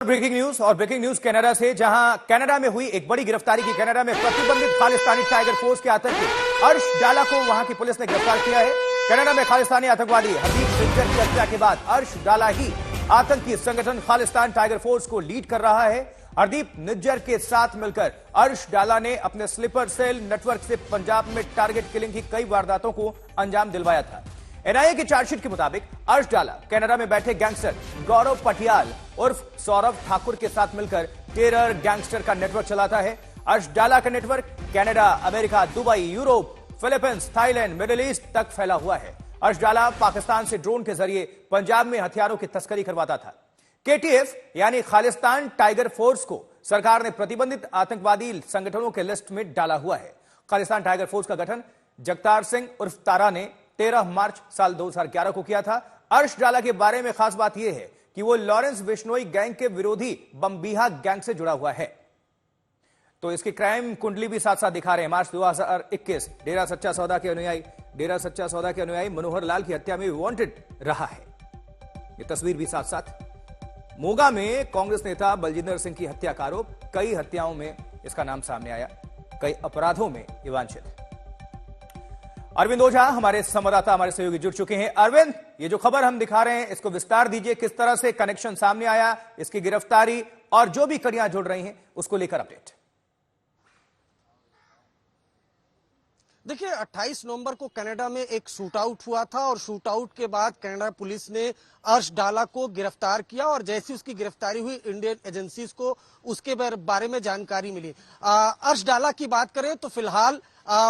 Breaking news Canada से, जहां Canada में हुई एक बड़ी गिरफ्तारी की। कनाडा में प्रतिबंधित खालिस्तानी टाइगर फोर्स के आतंकी अर्श डाला को वहां की पुलिस ने गिरफ्तार किया है। कनाडा में खालिस्तानी आतंकवादी हरदीप निज्जर की हत्या के बाद अर्श डाला ही आतंकी संगठन खालिस्तान टाइगर फोर्स को लीड कर रहा है। हरदीप निज्जर के साथ मिलकर अर्श डाला ने अपने स्लीपर सेल नेटवर्क से पंजाब में टारगेट किलिंग की कई वारदातों को अंजाम दिलवाया था। एनआईए की चार्जशीट के मुताबिक अर्श डाला कनाडा में बैठे गैंगस्टर गौरव पटियाल उर्फ सौरभ ठाकुर के साथ मिलकर टेरर गैंगस्टर का नेटवर्क चलाता है। अर्श डाला का network Canada, America, Dubai, Europe, Philippines, Thailand, middle east तक फैला हुआ है। अर्श डाला पाकिस्तान से ड्रोन के जरिए पंजाब में हथियारों की तस्करी करवाता था। केटीएफ यानी खालिस्तान टाइगर फोर्स को सरकार ने प्रतिबंधित आतंकवादी संगठनों के लिस्ट में डाला हुआ है। खालिस्तान टाइगर फोर्स का गठन जगतार सिंह उर्फ तारा ने 13 मार्च साल 2011 को किया था। अर्श डाला के बारे में खास बात यह है कि वो लॉरेंस बिश्नोई गैंग के विरोधी बम्बीहा गैंग से जुड़ा हुआ है। तो इसकी क्राइम कुंडली भी साथ साथ दिखा रहे हैं। मार्च 2021 डेरा सच्चा सौदा के अनुयायी मनोहर लाल की हत्या में वांटेड रहा है। ये तस्वीर भी साथ साथ। मोगा में कांग्रेस नेता बलजिंदर सिंह की हत्या का आरोप, कई हत्याओं में इसका नाम सामने आया, कई अपराधों में ये वांछित है। अरविंद ओझा हमारे संवाददाता, हमारे सहयोगी जुड़ चुके हैं। अरविंद, ये जो खबर हम दिखा रहे हैं इसको विस्तार दीजिए, किस तरह से कनेक्शन सामने आया, इसकी गिरफ्तारी और जो भी कड़ियां जुड़ रही हैं उसको लेकर अपडेट। देखिए, 28 नवंबर को कनाडा में एक शूट आउट हुआ था और शूट आउट के बाद कनाडा पुलिस ने अर्श डाला को गिरफ्तार किया और जैसी उसकी गिरफ्तारी हुई इंडियन एजेंसीज को उसके बारे में जानकारी मिली। अर्श डाला की बात करें तो फिलहाल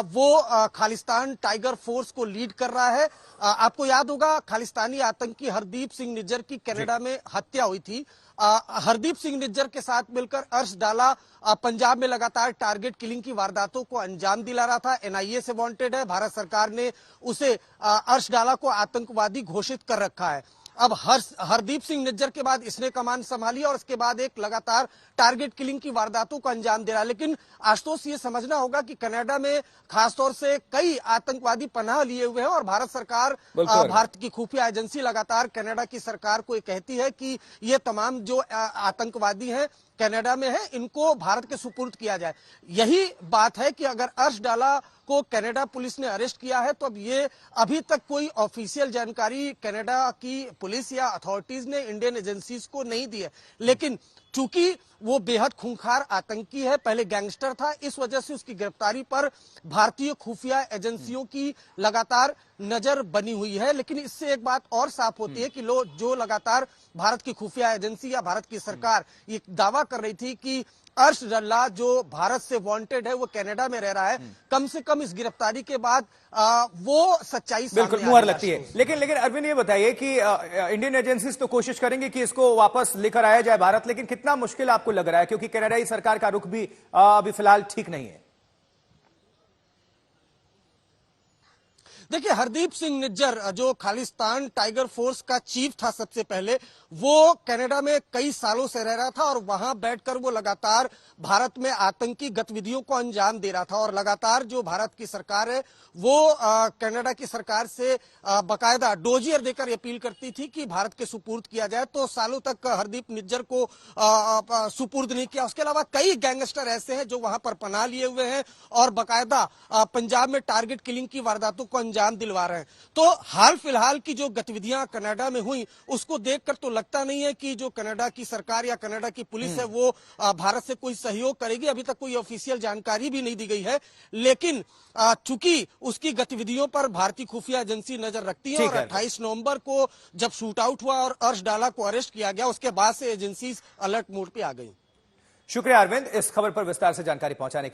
वो खालिस्तान टाइगर फोर्स को लीड कर रहा है। आपको याद होगा खालिस्तानी आतंकी हरदीप सिंह निज्जर की कनाडा में हत्या हुई थी। हरदीप सिंह निज्जर के साथ मिलकर अर्श डाला पंजाब में लगातार टारगेट किलिंग की वारदातों को अंजाम दिला रहा था। एनआईए से वांटेड है। भारत सरकार ने उसे अर्श डाला को आतंकवादी घोषित कर रखा है। अब हरदीप सिंह निज्जर के बाद इसने कमान संभाली और उसके बाद एक लगातार टारगेट किलिंग की वारदातों को अंजाम दे रहा है। लेकिन आशुतोष, ये समझना होगा कि कनाडा में खासतौर से कई आतंकवादी पनाह लिए हुए हैं और भारत सरकार, भारत की खुफिया एजेंसी लगातार कनाडा की सरकार को ये कहती है कि ये तमाम जो आतंकवादी हैं कनाडा में है, इनको भारत के सुपुर्द किया जाए। यही बात है कि अगर अर्श डाला को कनाडा पुलिस ने अरेस्ट किया है तो अब ये अभी तक कोई ऑफिशियल जानकारी कनाडा की पुलिस या अथॉरिटीज ने इंडियन एजेंसीज को नहीं दी है। लेकिन चूंकि वो बेहद खूंखार आतंकी है, पहले गैंगस्टर था, इस वजह से उसकी गिरफ्तारी पर भारतीय खुफिया एजेंसियों की लगातार नजर बनी हुई है। लेकिन इससे एक बात और साफ होती है कि जो लगातार भारत की खुफिया एजेंसी या भारत की सरकार ये दावा कर रही थी कि अर्श डाला जो भारत से वांटेड है वो कनाडा में रह रहा है, कम से कम इस गिरफ्तारी के बाद वो सच्चाई बिल्कुल मुहर लगती है। लेकिन अरविंद, ये बताइए कि इंडियन एजेंसीज तो कोशिश करेंगे कि इसको वापस लेकर आया जाए भारत, लेकिन कितना मुश्किल आपको लग रहा है, क्योंकि कनाडाई सरकार का रुख भी अभी फिलहाल ठीक नहीं है। देखिए, हरदीप सिंह निज्जर जो खालिस्तान टाइगर फोर्स का चीफ था सबसे पहले, वो कनाडा में कई सालों से रह रहा था और वहां बैठकर वो लगातार भारत में आतंकी गतिविधियों को अंजाम दे रहा था और लगातार जो भारत की सरकार है वो कनाडा की सरकार से बकायदा डोजियर देकर अपील करती थी कि भारत के सुपुर्द किया जाए। तो सालों तक हरदीप निज्जर को सुपुर्द नहीं किया। उसके अलावा कई गैंगस्टर ऐसे हैं जो वहां पर पनाह लिए हुए हैं और बकायदा पंजाब में टारगेट किलिंग की वारदातों को अंजाम दिलवा रहे हैं। तो हाल फिलहाल की जो गतिविधियां कनाडा में हुई उसको देखकर तो लगता नहीं है कि जो कनाडा की सरकार या कनाडा की पुलिस है वो भारत से कोई सहयोग करेगी। अभी तक कोई ऑफिशियल जानकारी भी नहीं दी गई है। लेकिन चूंकि उसकी गतिविधियों पर भारतीय खुफिया एजेंसी नजर रखती है और 28 नवंबर को जब शूट आउट हुआ और अर्श डाला को अरेस्ट किया गया, उसके बाद से एजेंसी अलर्ट मोड पे आ गई। शुक्रिया अरविंद, इस खबर पर विस्तार से जानकारी पहुंचाने के